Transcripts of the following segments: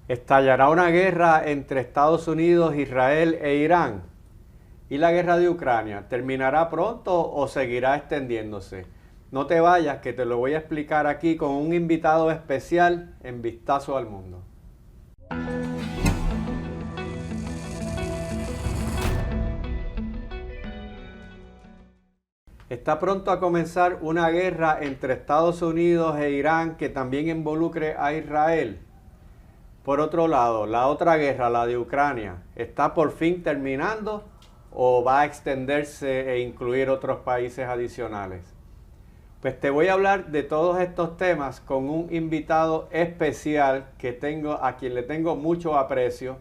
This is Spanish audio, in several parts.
Estallará una guerra entre Estados Unidos, Israel e Irán. ¿Y la guerra de Ucrania terminará pronto o seguirá extendiéndose? No te vayas, que te lo voy a explicar aquí con un invitado especial en Vistazo al Mundo. Está pronto a comenzar una guerra entre Estados Unidos e Irán que también involucre a Israel. Por otro lado, la otra guerra, la de Ucrania, ¿está por fin terminando o va a extenderse e incluir otros países adicionales? Pues te voy a hablar de todos estos temas con un invitado especial que tengo, a quien le tengo mucho aprecio,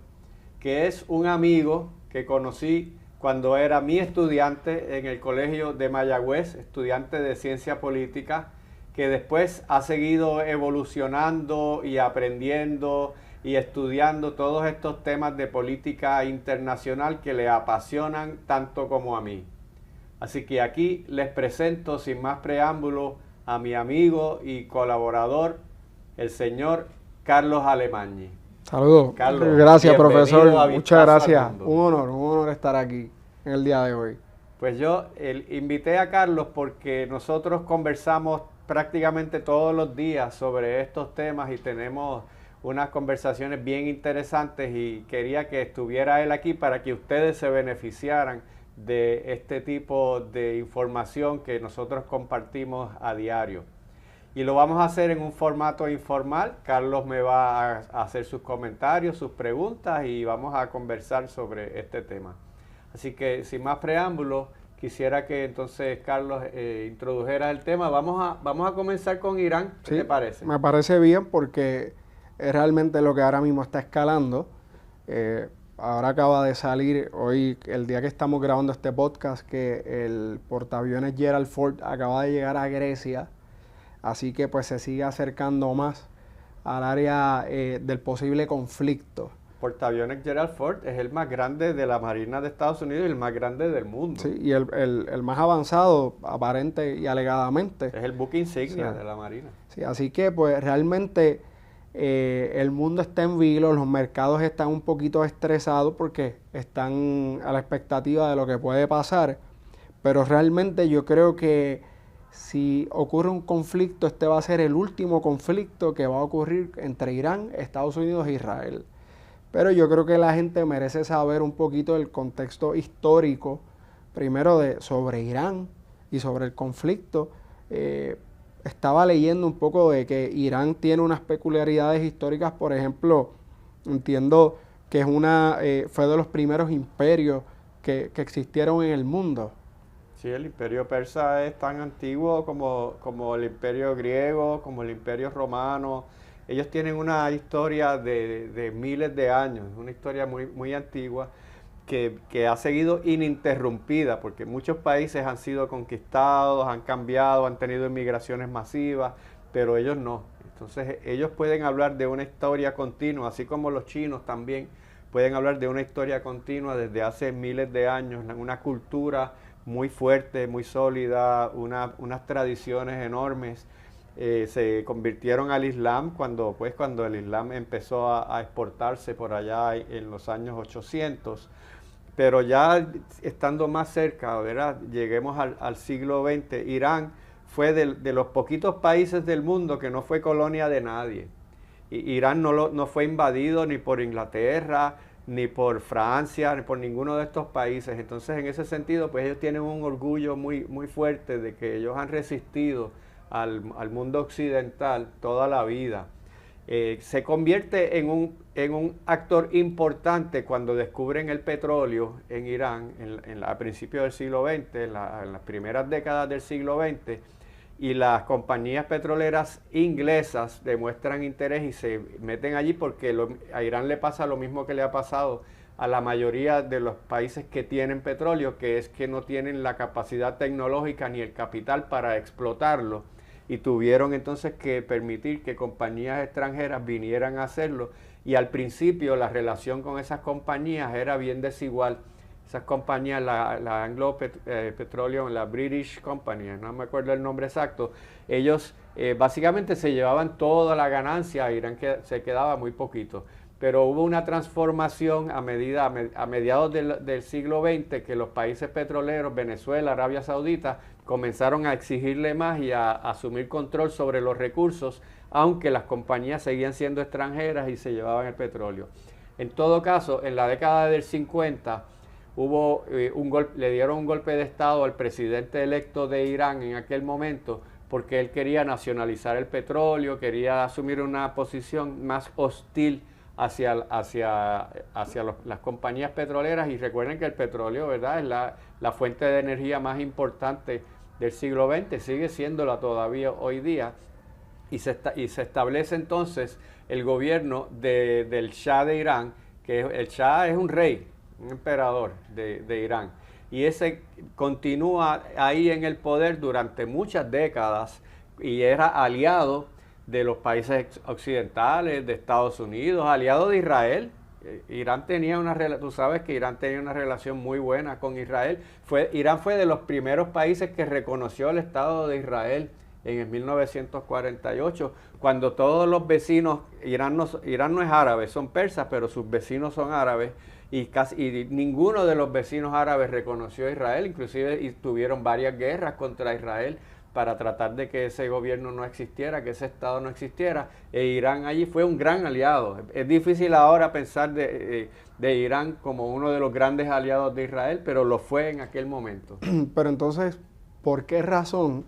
que es un amigo que conocí cuando era mi estudiante en el colegio de Mayagüez, estudiante de ciencia política, que después ha seguido evolucionando y aprendiendo y estudiando todos estos temas de política internacional que le apasionan tanto como a mí. Así que aquí les presento sin más preámbulo a mi amigo y colaborador, el señor Carlos Alemañi. Saludos. Carlos, Gracias, bienvenido profesor. a Muchas Vistazo al gracias. Mundo. Un honor estar aquí en el día de hoy. Pues yo invité a Carlos porque nosotros conversamos prácticamente todos los días sobre estos temas y tenemos unas conversaciones bien interesantes y quería que estuviera él aquí para que ustedes se beneficiaran de este tipo de información que nosotros compartimos a diario. Y lo vamos a hacer en un formato informal. Carlos me va a hacer sus comentarios, sus preguntas y vamos a conversar sobre este tema. Así que sin más preámbulos, quisiera que entonces Carlos introdujera el tema. Vamos a comenzar con Irán. ¿Qué te parece? Me parece bien porque es realmente lo que ahora mismo está escalando. Ahora acaba de salir hoy, el día que estamos grabando este podcast, que el portaaviones Gerald Ford acaba de llegar a Grecia. Así que pues se sigue acercando más al área del posible conflicto. Portaaviones Gerald Ford es el más grande de la Marina de Estados Unidos y el más grande del mundo. Sí, y el más avanzado, aparente y alegadamente. Es el buque insignia de la Marina. Sí, así que pues realmente el mundo está en vilo, los mercados están un poquito estresados porque están a la expectativa de lo que puede pasar, pero realmente yo creo que si ocurre un conflicto, este va a ser el último conflicto que va a ocurrir entre Irán, Estados Unidos e Israel. Pero yo creo que la gente merece saber un poquito del contexto histórico, primero sobre Irán y sobre el conflicto. Estaba leyendo un poco de que Irán tiene unas peculiaridades históricas, por ejemplo, entiendo que fue de los primeros imperios que existieron en el mundo. Sí, el imperio persa es tan antiguo como el imperio griego, como el imperio romano. Ellos tienen una historia de miles de años, una historia muy antigua que ha seguido ininterrumpida, porque muchos países han sido conquistados, han cambiado, han tenido inmigraciones masivas, pero ellos no. Entonces ellos pueden hablar de una historia continua, así como los chinos también pueden hablar de una historia continua desde hace miles de años, una cultura muy fuerte, muy sólida, unas tradiciones enormes. Se convirtieron al Islam cuando el Islam empezó a exportarse por allá en los años 800. Pero ya estando más cerca, ¿verdad? Lleguemos al siglo XX, Irán fue de los poquitos países del mundo que no fue colonia de nadie. Irán no fue invadido ni por Inglaterra, ni por Francia, ni por ninguno de estos países. Entonces, en ese sentido, pues ellos tienen un orgullo muy fuerte de que ellos han resistido al mundo occidental toda la vida. Se convierte en un actor importante cuando descubren el petróleo en Irán a principios del siglo XX, en las primeras décadas del siglo XX, y las compañías petroleras inglesas demuestran interés y se meten allí porque a Irán le pasa lo mismo que le ha pasado a la mayoría de los países que tienen petróleo, que es que no tienen la capacidad tecnológica ni el capital para explotarlo, y tuvieron entonces que permitir que compañías extranjeras vinieran a hacerlo, y al principio la relación con esas compañías era bien desigual. Esas compañías, la Anglo Petroleum, la British Company, no me acuerdo el nombre exacto, ellos básicamente se llevaban toda la ganancia, Irán se quedaba muy poquito. pero hubo una transformación a mediados del siglo XX, que los países petroleros, Venezuela, Arabia Saudita, comenzaron a exigirle más y a asumir control sobre los recursos, aunque las compañías seguían siendo extranjeras y se llevaban el petróleo. En todo caso, en la década del 50 hubo le dieron un golpe de Estado al presidente electo de Irán en aquel momento, porque él quería nacionalizar el petróleo, quería asumir una posición más hostil hacia las compañías petroleras. Y recuerden que el petróleo, ¿verdad?, es la fuente de energía más importante del siglo XX, sigue siéndola todavía hoy día, y se establece entonces el gobierno del Shah de Irán, que el Shah es un rey, un emperador de Irán, y ese continúa ahí en el poder durante muchas décadas y era aliado de los países occidentales, de Estados Unidos, aliado de Israel. Irán tenía tú sabes que Irán tenía una relación muy buena con Israel. Irán fue de los primeros países que reconoció el Estado de Israel en el 1948, cuando todos los vecinos, Irán no es árabe, son persas, pero sus vecinos son árabes, y ninguno de los vecinos árabes reconoció a Israel, inclusive tuvieron varias guerras contra Israel para tratar de que ese gobierno no existiera, que ese Estado no existiera, e Irán allí fue un gran aliado. Es difícil ahora pensar de Irán como uno de los grandes aliados de Israel, pero lo fue en aquel momento. Pero entonces, ¿por qué razón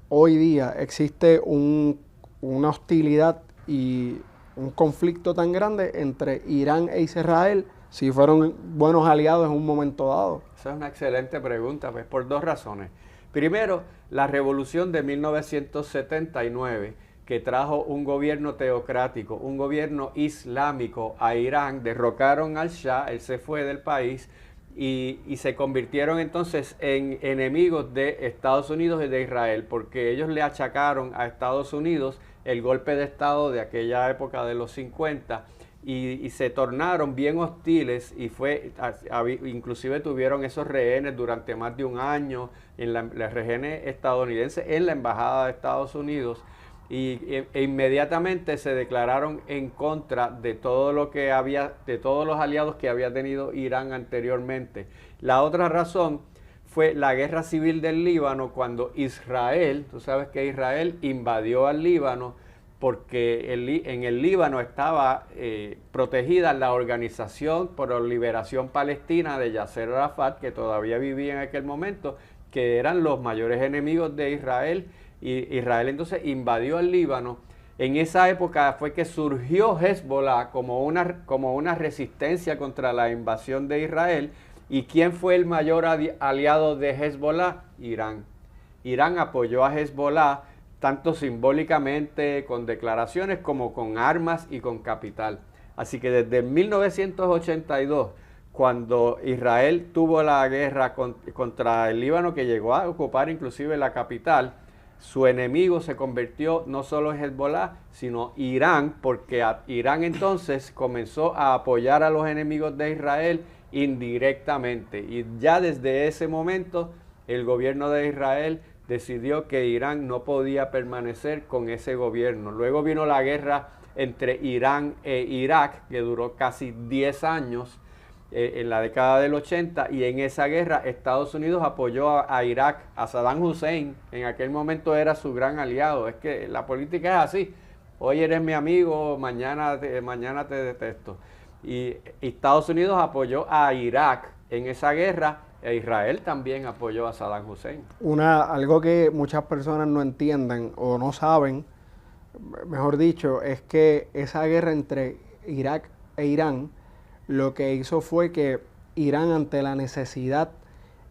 hoy día existe una hostilidad y un conflicto tan grande entre Irán e Israel si fueron buenos aliados en un momento dado? Esa es una excelente pregunta, pues por dos razones. Primero, la revolución de 1979, que trajo un gobierno teocrático, un gobierno islámico a Irán, derrocaron al Shah, él se fue del país, y se convirtieron entonces en enemigos de Estados Unidos y de Israel, porque ellos le achacaron a Estados Unidos el golpe de Estado de aquella época de los 50, y se tornaron bien hostiles, y inclusive tuvieron esos rehenes durante más de un año, los rehenes estadounidenses en la embajada de Estados Unidos, e inmediatamente se declararon en contra de todo de todos los aliados que había tenido Irán anteriormente. La otra razón fue la guerra civil del Líbano, cuando Israel, tú sabes que Israel invadió al Líbano, porque en el Líbano estaba protegida la Organización por la Liberación Palestina de Yasser Arafat, que todavía vivía en aquel momento, que eran los mayores enemigos de Israel, y Israel entonces invadió el Líbano. En esa época fue que surgió Hezbollah como una resistencia contra la invasión de Israel. ¿Y quién fue el mayor aliado de Hezbollah? Irán. Irán apoyó a Hezbollah tanto simbólicamente con declaraciones como con armas y con capital. Así que desde 1982, cuando Israel tuvo la guerra contra el Líbano, que llegó a ocupar inclusive la capital, su enemigo se convirtió no solo en Hezbollah, sino Irán, porque Irán entonces comenzó a apoyar a los enemigos de Israel indirectamente. Y ya desde ese momento, el gobierno de Israel decidió que Irán no podía permanecer con ese gobierno. Luego vino la guerra entre Irán e Irak, que duró casi 10 años, en la década del 80, y en esa guerra Estados Unidos apoyó a Irak, a Saddam Hussein. En aquel momento era su gran aliado. Es que la política es así: hoy eres mi amigo, mañana te detesto. Y Estados Unidos apoyó a Irak en esa guerra, e Israel también apoyó a Saddam Hussein. Algo que muchas personas no entienden o no saben, mejor dicho, es que esa guerra entre Irak e Irán lo que hizo fue que Irán, ante la necesidad,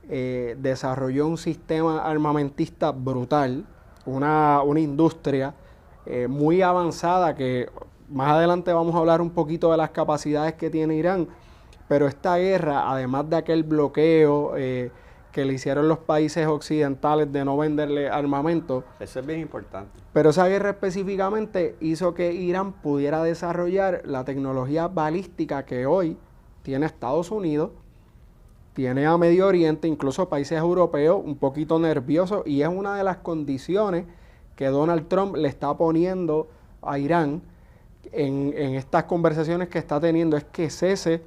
desarrolló un sistema armamentista brutal, una industria muy avanzada, que más adelante vamos a hablar un poquito de las capacidades que tiene Irán. Pero esta guerra, además de aquel bloqueo que le hicieron los países occidentales de no venderle armamento. Eso es bien importante. Pero esa guerra específicamente hizo que Irán pudiera desarrollar la tecnología balística que hoy tiene Estados Unidos, tiene a Medio Oriente, incluso países europeos un poquito nerviosos, y es una de las condiciones que Donald Trump le está poniendo a Irán, en estas conversaciones que está teniendo es que cese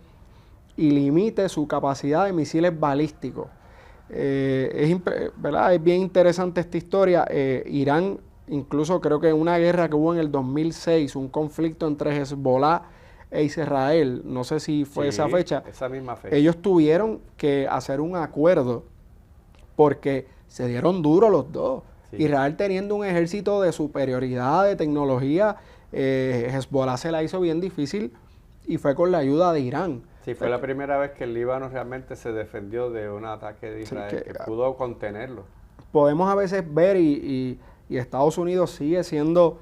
y limite su capacidad de misiles balísticos. ¿Verdad? Es bien interesante esta historia. Irán, incluso creo que en una guerra que hubo en el 2006, un conflicto entre Hezbollah e Israel, no sé si fue esa fecha, esa misma fecha, ellos tuvieron que hacer un acuerdo porque se dieron duro los dos. Sí. Israel teniendo un ejército de superioridad, de tecnología, Hezbollah se la hizo bien difícil y fue con la ayuda de Irán. Sí, fue la primera vez que el Líbano realmente se defendió de un ataque de Israel, sí, que pudo contenerlo. Podemos a veces ver y Estados Unidos sigue siendo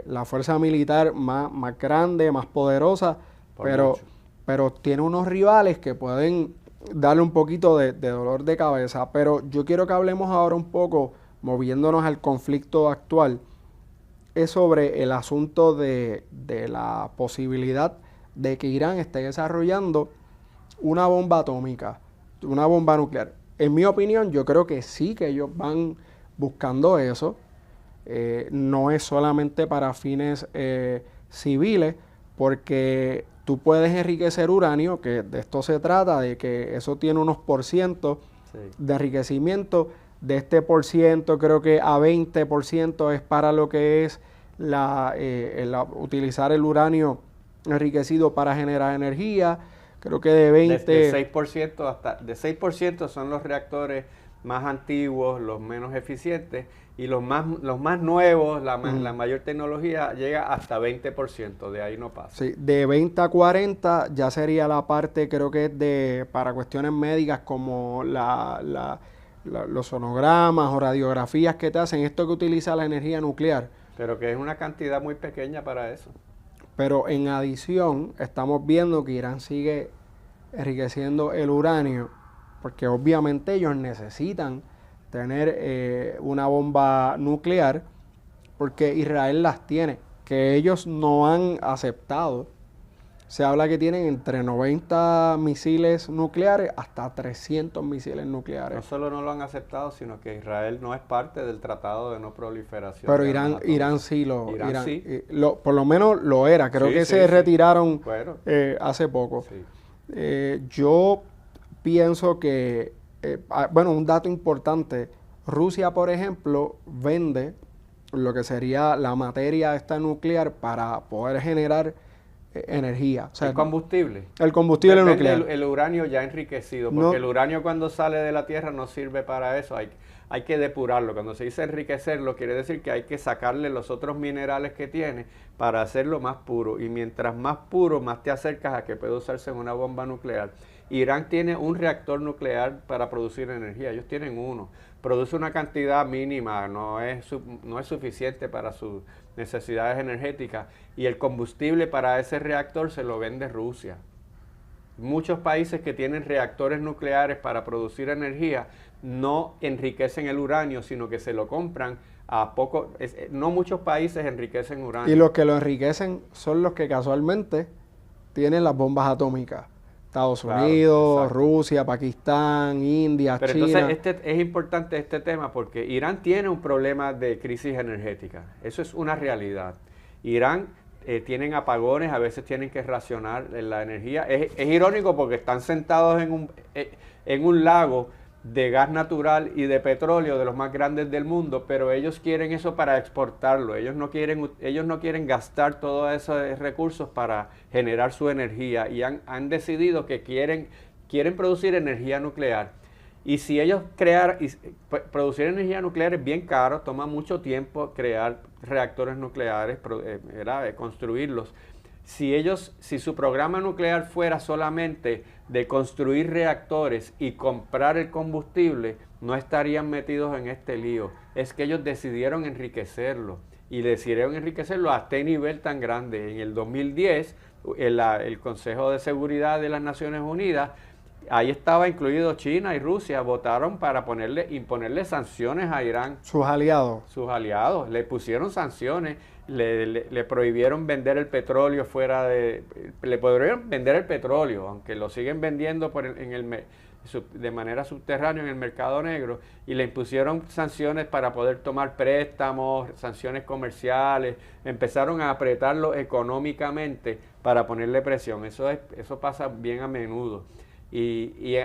la fuerza militar más grande, más poderosa, pero tiene unos rivales que pueden darle un poquito de dolor de cabeza. Pero yo quiero que hablemos ahora un poco, moviéndonos al conflicto actual, es sobre el asunto de la posibilidad de que Irán esté desarrollando una bomba atómica, una bomba nuclear. En mi opinión, yo creo que sí, que ellos van buscando eso. No es solamente para fines civiles, porque tú puedes enriquecer uranio, que de esto se trata, de que eso tiene unos % de enriquecimiento. De este % creo que a 20% es para lo que es utilizar el uranio enriquecido para generar energía. Creo que de 20... De 6% son los reactores más antiguos, los menos eficientes, y los más nuevos, la mayor tecnología llega hasta 20%, de ahí no pasa. Sí, de 20 a 40 ya sería la parte, creo que es para cuestiones médicas como los sonogramas o radiografías que te hacen, esto que utiliza la energía nuclear. Pero que es una cantidad muy pequeña para eso. Pero en adición, estamos viendo que Irán sigue enriqueciendo el uranio, porque obviamente ellos necesitan tener una bomba nuclear, porque Israel las tiene, que ellos no han aceptado. Se habla que tienen entre 90 misiles nucleares hasta 300 misiles nucleares. No solo no lo han aceptado, sino que Israel no es parte del Tratado de No Proliferación. Pero Irán sí por lo menos lo era. Creo que se retiraron hace poco. Sí. Yo pienso que, un dato importante, Rusia, por ejemplo, vende lo que sería la materia esta nuclear para poder generar energía. O sea, el combustible. El combustible nuclear. El uranio ya enriquecido, porque el uranio cuando sale de la Tierra no sirve para eso, hay que depurarlo. Cuando se dice enriquecerlo, quiere decir que hay que sacarle los otros minerales que tiene para hacerlo más puro. Y mientras más puro, más te acercas a que puede usarse en una bomba nuclear. Irán tiene un reactor nuclear para producir energía, ellos tienen uno. Produce una cantidad mínima, no es suficiente para sus necesidades energéticas, y el combustible para ese reactor se lo vende Rusia. Muchos países que tienen reactores nucleares para producir energía no enriquecen el uranio, sino que se lo compran a poco. No muchos países enriquecen uranio. Y los que lo enriquecen son los que casualmente tienen las bombas atómicas. Estados Unidos, Rusia, Pakistán, India, Pero China. Entonces es importante este tema porque Irán tiene un problema de crisis energética. Eso es una realidad. Irán tienen apagones, a veces tienen que racionar la energía. Es irónico porque están sentados en un lago de gas natural y de petróleo de los más grandes del mundo, pero ellos quieren eso para exportarlo. Ellos no quieren gastar todos esos recursos para generar su energía, y han decidido que quieren producir energía nuclear. Y si ellos producir energía nuclear es bien caro, toma mucho tiempo crear reactores nucleares, construirlos. Si su programa nuclear fuera solamente de construir reactores y comprar el combustible, no estarían metidos en este lío. Es que ellos decidieron enriquecerlo, y decidieron enriquecerlo a este nivel tan grande. En el 2010, el Consejo de Seguridad de las Naciones Unidas, ahí estaba incluido China y Rusia, votaron para imponerle sanciones a Irán. Sus aliados. Sus aliados, le pusieron sanciones. Le prohibieron vender el petróleo le prohibieron vender el petróleo, aunque lo siguen vendiendo de manera subterránea en el mercado negro, y le impusieron sanciones para poder tomar préstamos, sanciones comerciales, empezaron a apretarlo económicamente para ponerle presión. Eso pasa bien a menudo. Y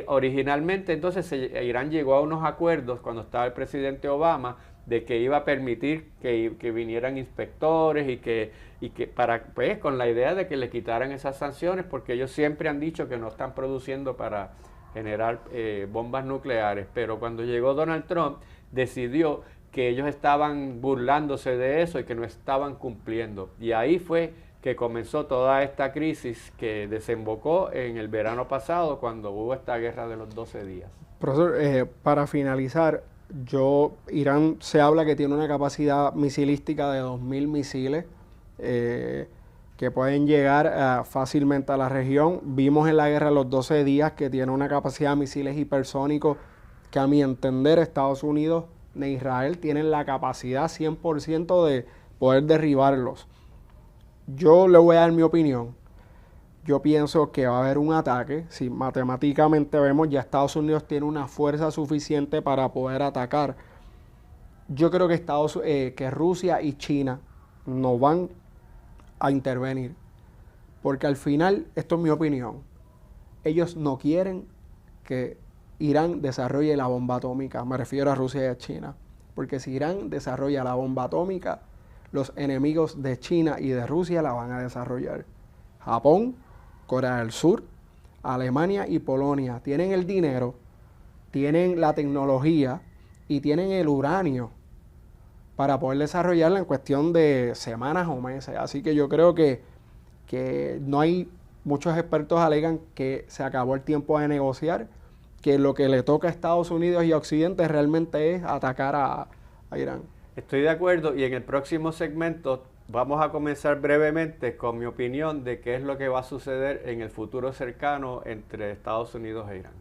originalmente entonces Irán llegó a unos acuerdos cuando estaba el presidente Obama de que iba a permitir que vinieran inspectores y que para, pues, con la idea de que le quitaran esas sanciones, porque ellos siempre han dicho que no están produciendo para generar bombas nucleares. Pero cuando llegó Donald Trump, decidió que ellos estaban burlándose de eso y que no estaban cumpliendo. Y ahí fue que comenzó toda esta crisis que desembocó en el verano pasado, cuando hubo esta guerra de los 12 días. Profesor, para finalizar, Irán se habla que tiene una capacidad misilística de 2.000 misiles que pueden llegar fácilmente a la región. Vimos en la guerra de los 12 días que tiene una capacidad de misiles hipersónicos que, a mi entender, Estados Unidos e Israel tienen la capacidad 100% de poder derribarlos. Yo le voy a dar mi opinión. Yo pienso que va a haber un ataque. Si matemáticamente vemos, ya Estados Unidos tiene una fuerza suficiente para poder atacar. Yo creo que Rusia y China no van a intervenir. Porque al final, esto es mi opinión, ellos no quieren que Irán desarrolle la bomba atómica. Me refiero a Rusia y a China. Porque si Irán desarrolla la bomba atómica, los enemigos de China y de Rusia la van a desarrollar. Japón, Corea del Sur, Alemania y Polonia tienen el dinero, tienen la tecnología y tienen el uranio para poder desarrollarla en cuestión de semanas o meses. Así que yo creo que no hay, muchos expertos alegan que se acabó el tiempo de negociar, que lo que le toca a Estados Unidos y a Occidente realmente es atacar a Irán. Estoy de acuerdo, y en el próximo segmento vamos a comenzar brevemente con mi opinión de qué es lo que va a suceder en el futuro cercano entre Estados Unidos e Irán.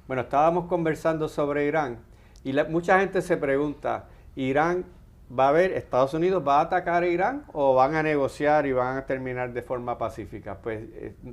Bueno, estábamos conversando sobre Irán y mucha gente se pregunta, ¿Irán Estados Unidos va a atacar a Irán o van a negociar y van a terminar de forma pacífica? Pues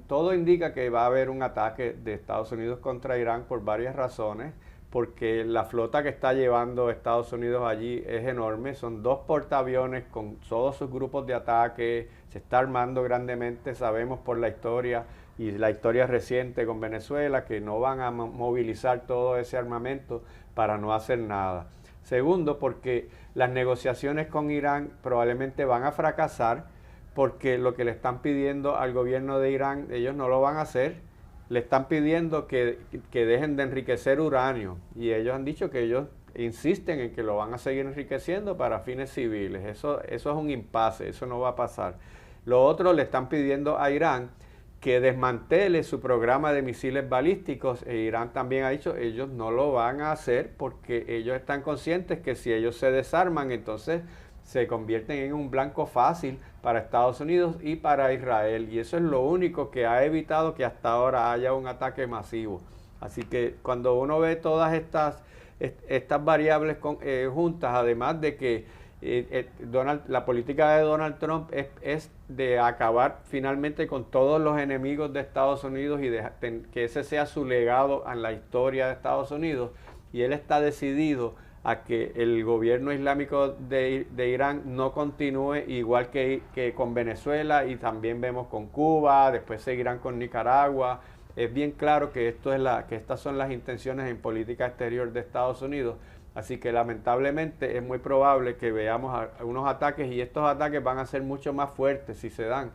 todo indica que va a haber un ataque de Estados Unidos contra Irán por varias razones, porque la flota que está llevando Estados Unidos allí es enorme, son 2 portaaviones con todos sus grupos de ataque, se está armando grandemente, sabemos por la historia y la historia reciente con Venezuela que no van a movilizar todo ese armamento para no hacer nada. Segundo, porque las negociaciones con Irán probablemente van a fracasar, porque lo que le están pidiendo al gobierno de Irán, ellos no lo van a hacer. Le están pidiendo que dejen de enriquecer uranio, y ellos han dicho que ellos insisten en que lo van a seguir enriqueciendo para fines civiles. Eso es un impasse, eso no va a pasar. Lo otro, le están pidiendo a Irán que desmantele su programa de misiles balísticos, e Irán también ha dicho que ellos no lo van a hacer porque ellos están conscientes que si ellos se desarman, entonces se convierten en un blanco fácil para Estados Unidos y para Israel. Y eso es lo único que ha evitado que hasta ahora haya un ataque masivo. Así que cuando uno ve todas estas variables juntas, además de que la política de Donald Trump es de acabar finalmente con todos los enemigos de Estados Unidos y que ese sea su legado en la historia de Estados Unidos, y él está decidido a que el gobierno islámico de Irán no continúe igual que con Venezuela, y también vemos con Cuba, después seguirán con Nicaragua. Es bien claro que estas son las intenciones en política exterior de Estados Unidos. Así que lamentablemente es muy probable que veamos unos ataques, y estos ataques van a ser mucho más fuertes si se dan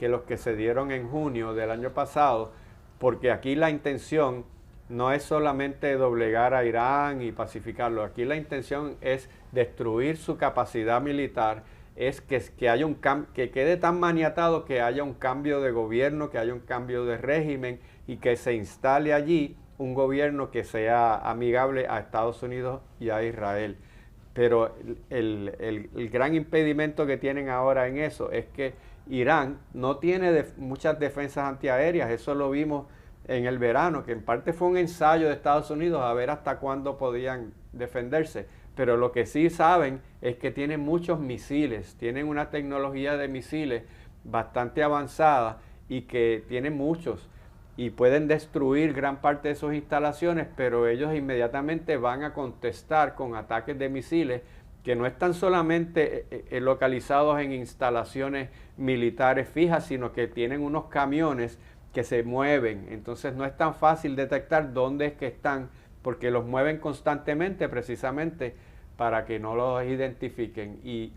que los que se dieron en junio del año pasado, porque aquí la intención no es solamente doblegar a Irán y pacificarlo. Aquí la intención es destruir su capacidad militar, es que haya que quede tan maniatado que haya un cambio de gobierno, que haya un cambio de régimen y que se instale allí un gobierno que sea amigable a Estados Unidos y a Israel. Pero el gran impedimento que tienen ahora en eso es que Irán no tiene muchas defensas antiaéreas. Eso lo vimos en el verano, que en parte fue un ensayo de Estados Unidos a ver hasta cuándo podían defenderse. Pero lo que sí saben es que tienen muchos misiles, tienen una tecnología de misiles bastante avanzada y que tienen muchos, y pueden destruir gran parte de sus instalaciones, pero ellos inmediatamente van a contestar con ataques de misiles que no están solamente localizados en instalaciones militares fijas, sino que tienen unos camiones que se mueven. Entonces no es tan fácil detectar dónde es que están, porque los mueven constantemente precisamente para que no los identifiquen. Y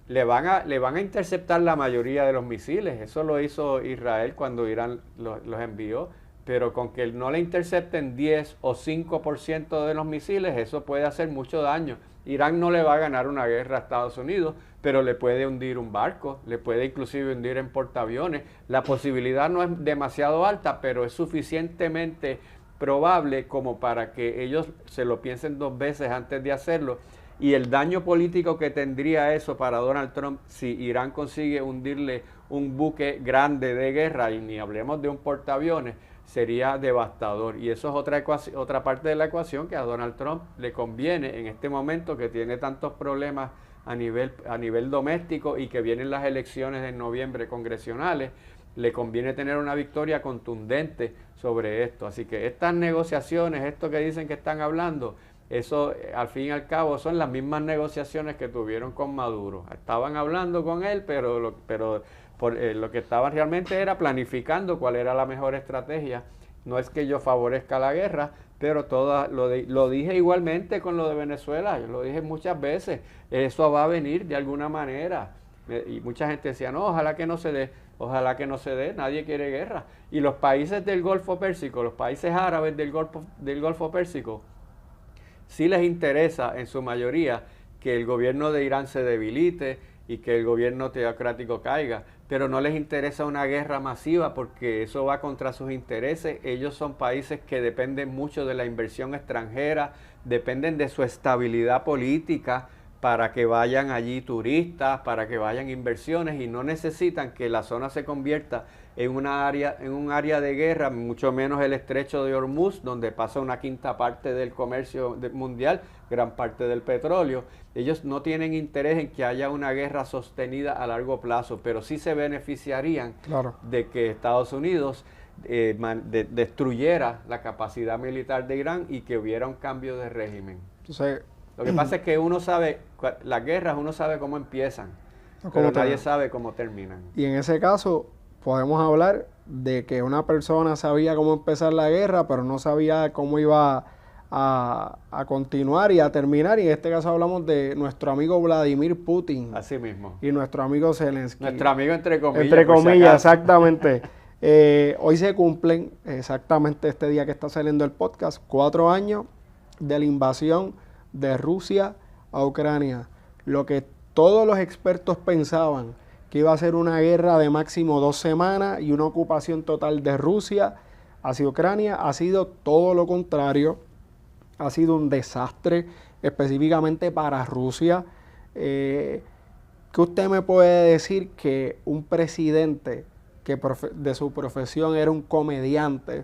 le van a interceptar la mayoría de los misiles. Eso lo hizo Israel cuando Irán los envió, pero con que no le intercepten 10 o 5% de los misiles, eso puede hacer mucho daño. Irán no le va a ganar una guerra a Estados Unidos, pero le puede hundir un barco, le puede inclusive hundir en portaaviones. La posibilidad no es demasiado alta, pero es suficientemente probable como para que ellos se lo piensen dos veces antes de hacerlo. Y el daño político que tendría eso para Donald Trump si Irán consigue hundirle un buque grande de guerra, y ni hablemos de un portaaviones, sería devastador. Y eso es otra parte de la ecuación que a Donald Trump le conviene en este momento, que tiene tantos problemas a nivel doméstico y que vienen las elecciones en noviembre congresionales. Le conviene tener una victoria contundente sobre esto. Así que estas negociaciones, esto que dicen que están hablando, eso al fin y al cabo son las mismas negociaciones que tuvieron con Maduro. Estaban hablando con él, pero lo que estaban realmente era planificando cuál era la mejor estrategia. No es que yo favorezca la guerra, pero lo dije igualmente con lo de Venezuela, yo lo dije muchas veces, eso va a venir de alguna manera. Y mucha gente decía, no, ojalá que no se dé, nadie quiere guerra. Y los países del Golfo Pérsico, los países árabes del Golfo Pérsico, sí les interesa en su mayoría que el gobierno de Irán se debilite y que el gobierno teocrático caiga, pero no les interesa una guerra masiva porque eso va contra sus intereses. Ellos son países que dependen mucho de la inversión extranjera, dependen de su estabilidad política para que vayan allí turistas, para que vayan inversiones, y no necesitan que la zona se convierta en un área de guerra, mucho menos el estrecho de Hormuz, donde pasa una quinta parte del comercio mundial, gran parte del petróleo. Ellos no tienen interés en que haya una guerra sostenida a largo plazo, pero sí se beneficiarían de que Estados Unidos destruyera la capacidad militar de Irán y que hubiera un cambio de régimen. Entonces, lo que pasa es que las guerras uno sabe cómo empiezan, pero nadie sabe cómo terminan. Y en ese caso podemos hablar de que una persona sabía cómo empezar la guerra, pero no sabía cómo iba a continuar y a terminar. Y en este caso hablamos de nuestro amigo Vladimir Putin. Así mismo. Y nuestro amigo Zelensky. Nuestro amigo entre comillas. Entre comillas, exactamente. Hoy se cumplen, exactamente este día que está saliendo el podcast, 4 años de la invasión de Rusia a Ucrania. Lo que todos los expertos pensaban que iba a ser una guerra de máximo 2 semanas y una ocupación total de Rusia hacia Ucrania, ha sido todo lo contrario. Ha sido un desastre específicamente para Rusia. ¿qué usted me puede decir que un presidente que de su profesión era un comediante,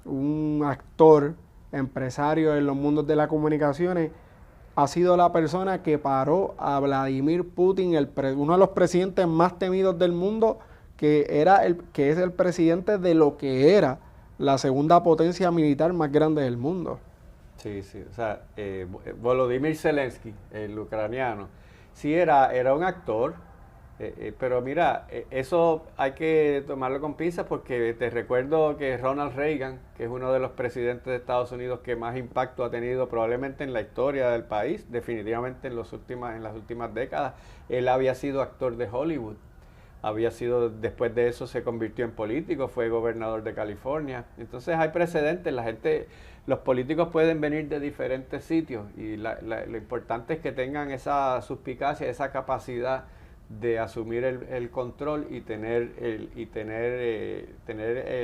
un actor, empresario en los mundos de las comunicaciones, ha sido la persona que paró a Vladimir Putin, uno de los presidentes más temidos del mundo, que es el presidente de lo que era la segunda potencia militar más grande del mundo? Sí, sí, o sea, Volodymyr Zelensky, el ucraniano, sí era un actor, pero mira, eso hay que tomarlo con pinzas porque te recuerdo que Ronald Reagan, que es uno de los presidentes de Estados Unidos que más impacto ha tenido probablemente en la historia del país, definitivamente en las últimas décadas, él había sido actor de Hollywood. Después de eso se convirtió en político, fue gobernador de California. Entonces hay precedentes, los políticos pueden venir de diferentes sitios y lo importante es que tengan esa suspicacia, esa capacidad de asumir el control y tener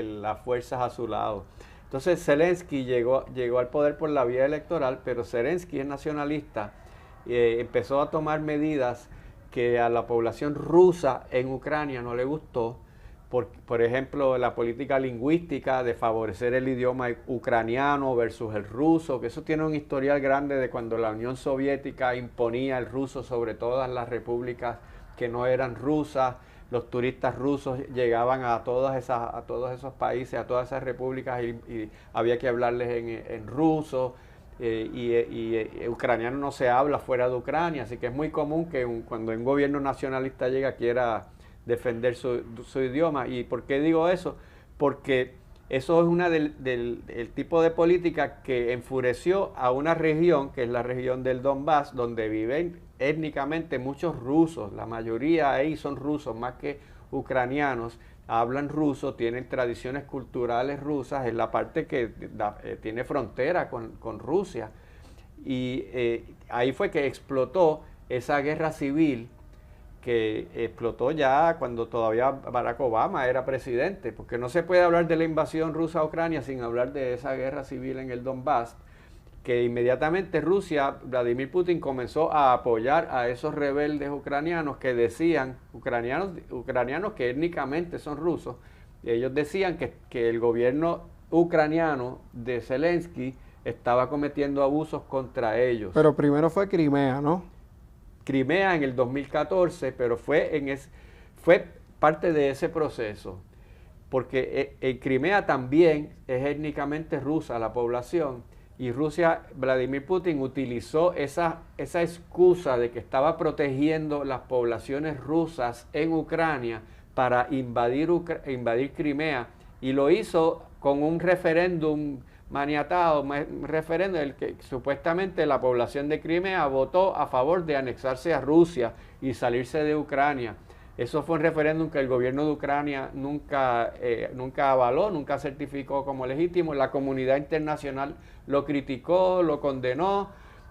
las fuerzas a su lado. Entonces Zelensky llegó al poder por la vía electoral, pero Zelensky es nacionalista, empezó a tomar medidas que a la población rusa en Ucrania no le gustó, por ejemplo, la política lingüística de favorecer el idioma ucraniano versus el ruso, que eso tiene un historial grande de cuando la Unión Soviética imponía el ruso sobre todas las repúblicas que no eran rusas. Los turistas rusos llegaban a todos esos países, a todas esas repúblicas y había que hablarles en ruso. Ucraniano no se habla fuera de Ucrania, así que es muy común que cuando un gobierno nacionalista llega quiera defender su idioma. ¿Y por qué digo eso? Porque eso es el tipo de política que enfureció a una región, que es la región del Donbass, donde viven étnicamente muchos rusos, la mayoría ahí son rusos más que ucranianos, hablan ruso, tienen tradiciones culturales rusas, es la parte que tiene frontera con Rusia. Y ahí fue que explotó esa guerra civil, que explotó ya cuando todavía Barack Obama era presidente, porque no se puede hablar de la invasión rusa a Ucrania sin hablar de esa guerra civil en el Donbass, que inmediatamente Rusia, Vladimir Putin, comenzó a apoyar a esos rebeldes ucranianos que decían, ucranianos que étnicamente son rusos, y ellos decían que el gobierno ucraniano de Zelensky estaba cometiendo abusos contra ellos. Pero primero fue Crimea, ¿no? Crimea en el 2014, pero fue parte de ese proceso, porque en Crimea también es étnicamente rusa la población, y Rusia, Vladimir Putin utilizó esa excusa de que estaba protegiendo las poblaciones rusas en Ucrania para invadir Crimea, y lo hizo con un referéndum maniatado, un referéndum en el que supuestamente la población de Crimea votó a favor de anexarse a Rusia y salirse de Ucrania. Eso fue un referéndum que el gobierno de Ucrania nunca avaló, nunca certificó como legítimo. La comunidad internacional lo criticó, lo condenó,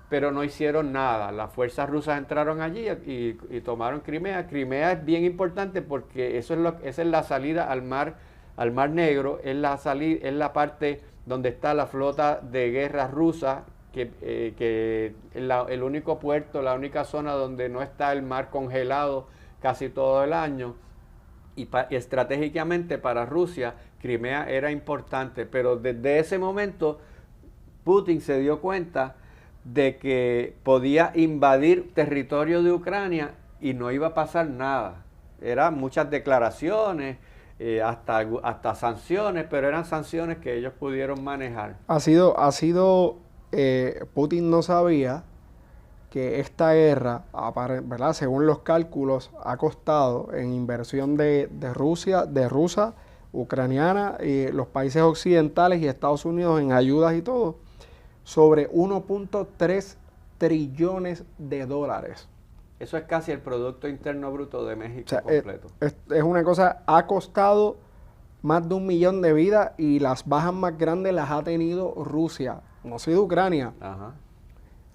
pero no hicieron nada. Las fuerzas rusas entraron allí y tomaron Crimea. Crimea es bien importante porque esa es la salida al mar Negro, es la parte donde está la flota de guerra rusa, que el único puerto, la única zona donde no está el mar congelado casi todo el año, y estratégicamente para Rusia Crimea era importante, pero desde ese momento Putin se dio cuenta de que podía invadir territorio de Ucrania y no iba a pasar nada. Eran muchas declaraciones, hasta sanciones, pero eran sanciones que ellos pudieron manejar. Putin no sabía que esta guerra, ¿verdad?, según los cálculos, ha costado en inversión de rusa, ucraniana, y los países occidentales y Estados Unidos en ayudas y todo, sobre 1.3 trillones de dólares. Eso es casi el Producto Interno Bruto de México completo. Es una cosa, ha costado más de 1 millón de vidas y las bajas más grandes las ha tenido Rusia, no ha sido Ucrania. Ajá.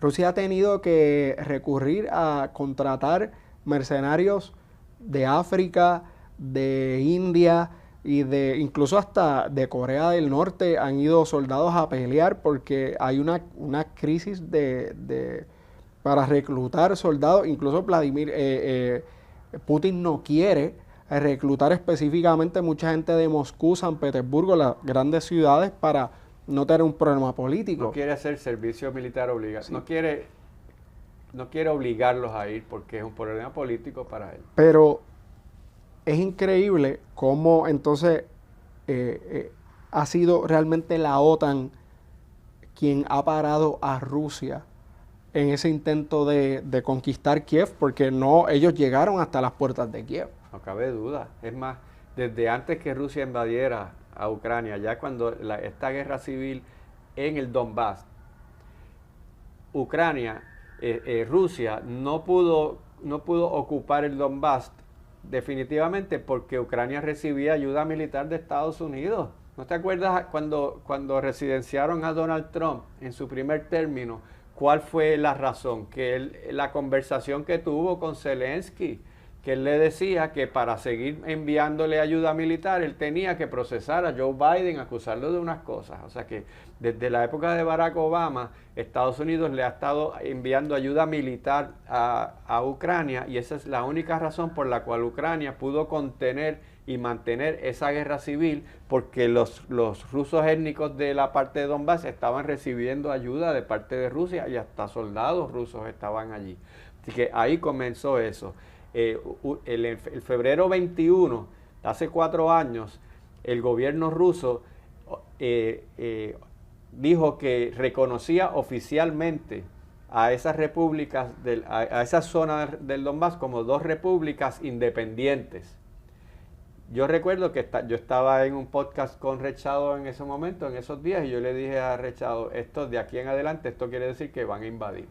Rusia ha tenido que recurrir a contratar mercenarios de África, de India y incluso hasta de Corea del Norte. Han ido soldados a pelear porque hay una crisis de para reclutar soldados. Incluso Putin no quiere reclutar específicamente mucha gente de Moscú, San Petersburgo, las grandes ciudades, para no tener un problema político. No quiere hacer servicio militar obligado. Sí. No quiere obligarlos a ir porque es un problema político para él. Pero es increíble cómo entonces ha sido realmente la OTAN quien ha parado a Rusia en ese intento de conquistar Kiev, porque no, ellos llegaron hasta las puertas de Kiev. No cabe duda. Es más, desde antes que Rusia invadiera a Ucrania, ya cuando esta guerra civil en el Donbass, Rusia no pudo ocupar el Donbass definitivamente porque Ucrania recibía ayuda militar de Estados Unidos. ¿No te acuerdas cuando residenciaron a Donald Trump en su primer término? ¿Cuál fue la razón? Que la conversación que tuvo con Zelensky, que él le decía que para seguir enviándole ayuda militar, él tenía que procesar a Joe Biden, acusarlo de unas cosas. O sea que desde la época de Barack Obama, Estados Unidos le ha estado enviando ayuda militar a Ucrania, y esa es la única razón por la cual Ucrania pudo contener y mantener esa guerra civil, porque los rusos étnicos de la parte de Donbass estaban recibiendo ayuda de parte de Rusia y hasta soldados rusos estaban allí. Así que ahí comenzó eso. El febrero 21, hace 4 años, el gobierno ruso dijo que reconocía oficialmente a esas repúblicas, a esa zona del Donbass como 2 repúblicas independientes. Yo recuerdo que yo estaba en un podcast con Rechado en ese momento, en esos días, y yo le dije a Rechado, esto de aquí en adelante, esto quiere decir que van a invadir.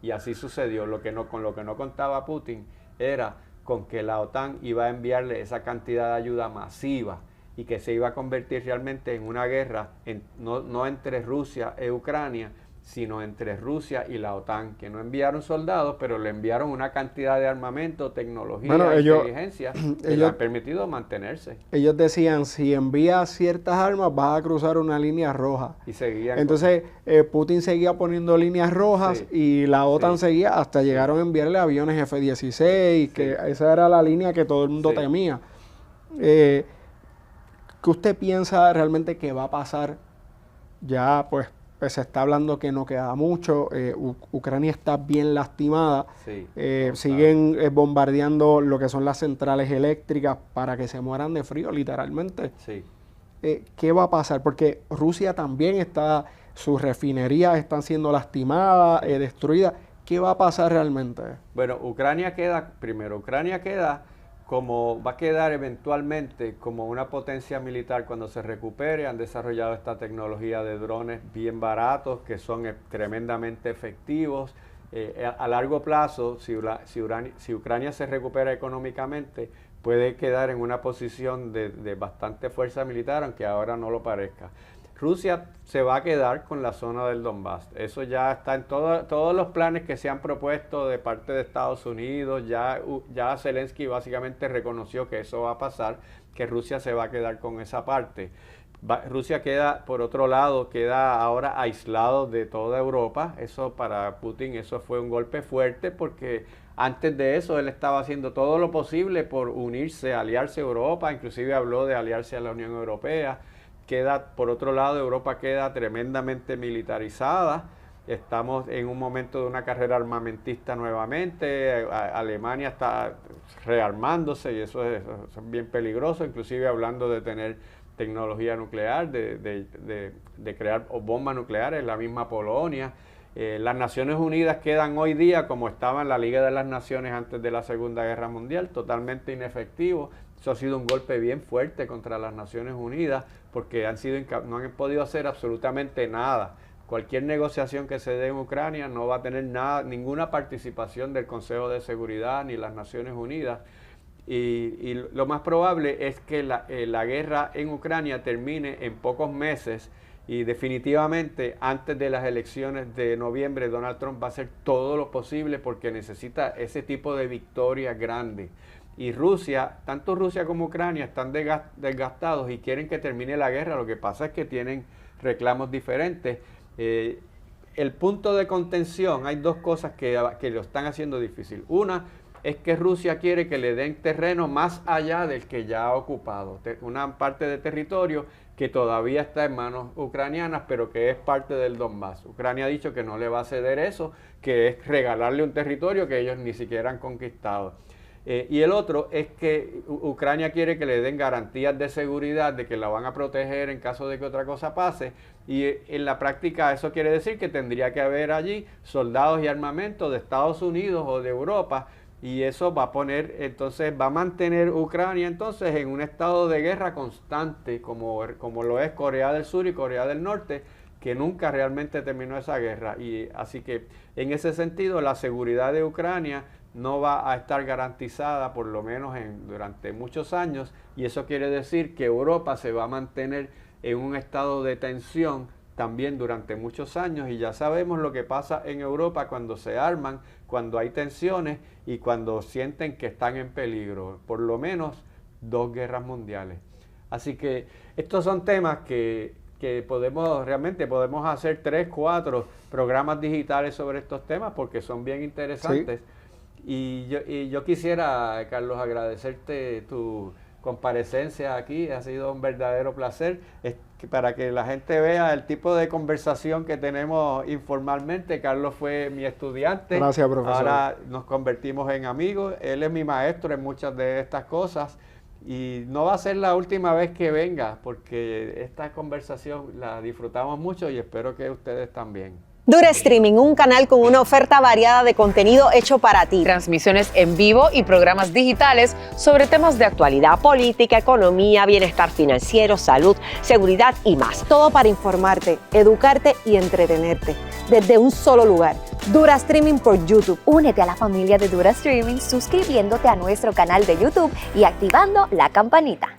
Y así sucedió. Con lo que no contaba Putin era con que la OTAN iba a enviarle esa cantidad de ayuda masiva y que se iba a convertir realmente en una guerra, no entre Rusia e Ucrania, sino entre Rusia y la OTAN, que no enviaron soldados, pero le enviaron una cantidad de armamento, tecnología, inteligencia que le han permitido mantenerse. Ellos decían, si envías ciertas armas, vas a cruzar una línea roja. Y seguían. Entonces, Putin seguía poniendo líneas rojas, sí, y la OTAN seguía, hasta llegaron a enviarle aviones F-16, que esa era la línea que todo el mundo temía. ¿Qué usted piensa realmente que va a pasar? Ya, pues se está hablando que no queda mucho. Ucrania está bien lastimada. Sí, siguen bombardeando lo que son las centrales eléctricas para que se mueran de frío, literalmente. Sí. ¿Qué va a pasar? Porque Rusia también sus refinerías están siendo lastimadas, destruidas. ¿Qué va a pasar realmente? Bueno, Ucrania queda va a quedar eventualmente como una potencia militar cuando se recupere. Han desarrollado esta tecnología de drones bien baratos que son tremendamente efectivos. A largo plazo, si Ucrania se recupera económicamente, puede quedar en una posición de bastante fuerza militar, aunque ahora no lo parezca. Rusia se va a quedar con la zona del Donbass. Eso ya está en todos los planes que se han propuesto de parte de Estados Unidos. Ya Zelensky básicamente reconoció que eso va a pasar, que Rusia se va a quedar con esa parte. Rusia por otro lado, queda ahora aislado de toda Europa. Eso para Putin, eso fue un golpe fuerte, porque antes de eso él estaba haciendo todo lo posible por unirse, aliarse a Europa, inclusive habló de aliarse a la Unión Europea. Por otro lado, Europa queda tremendamente militarizada. Estamos en un momento de una carrera armamentista nuevamente. Alemania está rearmándose y eso es bien peligroso, inclusive hablando de tener tecnología nuclear, de crear bombas nucleares, la misma Polonia. Las Naciones Unidas quedan hoy día como estaba en la Liga de las Naciones antes de la Segunda Guerra Mundial, totalmente inefectivo. Eso ha sido un golpe bien fuerte contra las Naciones Unidas, porque no han podido hacer absolutamente nada. Cualquier negociación que se dé en Ucrania no va a tener ninguna participación del Consejo de Seguridad ni las Naciones Unidas. Y lo más probable es que la guerra en Ucrania termine en pocos meses, y definitivamente antes de las elecciones de noviembre Donald Trump va a hacer todo lo posible porque necesita ese tipo de victoria grande. Y tanto Rusia como Ucrania están desgastados y quieren que termine la guerra. Lo que pasa es que tienen reclamos diferentes. el punto de contención, hay dos cosas que lo están haciendo difícil. Una es que Rusia quiere que le den terreno más allá del que ya ha ocupado, una parte de territorio que todavía está en manos ucranianas, pero que es parte del Donbass. Ucrania ha dicho que no le va a ceder eso, que es regalarle un territorio que ellos ni siquiera han conquistado. Y el otro es que Ucrania quiere que le den garantías de seguridad, de que la van a proteger en caso de que otra cosa pase, y en la práctica eso quiere decir que tendría que haber allí soldados y armamento de Estados Unidos o de Europa, y eso va a poner, entonces va a mantener Ucrania entonces en un estado de guerra constante, como lo es Corea del Sur y Corea del Norte, que nunca realmente terminó esa guerra. Y así que en ese sentido la seguridad de Ucrania no va a estar garantizada por lo menos durante muchos años, y eso quiere decir que Europa se va a mantener en un estado de tensión también durante muchos años, y ya sabemos lo que pasa en Europa cuando se arman, cuando hay tensiones y cuando sienten que están en peligro, por lo menos 2 guerras mundiales. Así que estos son temas que realmente podemos hacer 3, 4 programas digitales sobre estos temas porque son bien interesantes. Sí. Y yo quisiera, Carlos, agradecerte tu comparecencia aquí, ha sido un verdadero placer, para que la gente vea el tipo de conversación que tenemos informalmente. Carlos fue mi estudiante. Gracias, profesor. Ahora nos convertimos en amigos, él es mi maestro en muchas de estas cosas, y no va a ser la última vez que venga, porque esta conversación la disfrutamos mucho y espero que ustedes también. Dura Streaming, un canal con una oferta variada de contenido hecho para ti. Transmisiones en vivo y programas digitales sobre temas de actualidad, política, economía, bienestar financiero, salud, seguridad y más. Todo para informarte, educarte y entretenerte. Desde un solo lugar. Dura Streaming por YouTube. Únete a la familia de Dura Streaming suscribiéndote a nuestro canal de YouTube y activando la campanita.